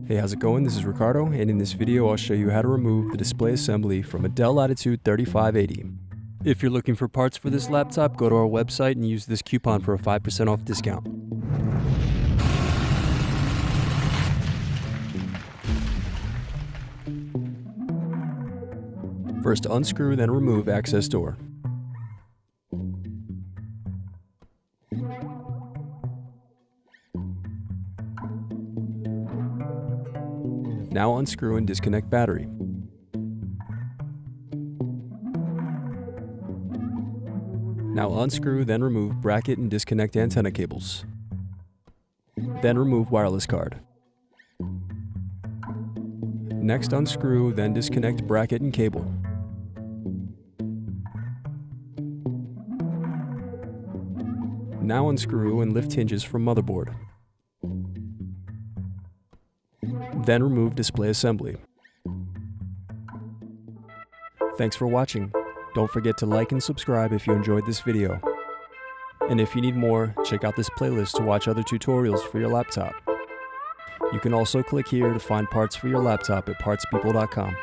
Hey, how's it going? This is Ricardo, and in this video I'll show you how to remove the display assembly from a Dell Latitude 3580. If you're looking for parts for this laptop, go to our website and use this coupon for a 5% off discount. First unscrew, then remove access door. Now unscrew and disconnect battery. Now unscrew, then remove bracket and disconnect antenna cables. Then remove wireless card. Next unscrew, then disconnect bracket and cable. Now unscrew and lift hinges from motherboard. Then remove display assembly. Thanks for watching. Don't forget to like and subscribe if you enjoyed this video. And if you need more, check out this playlist to watch other tutorials for your laptop. You can also click here to find parts for your laptop at partspeople.com.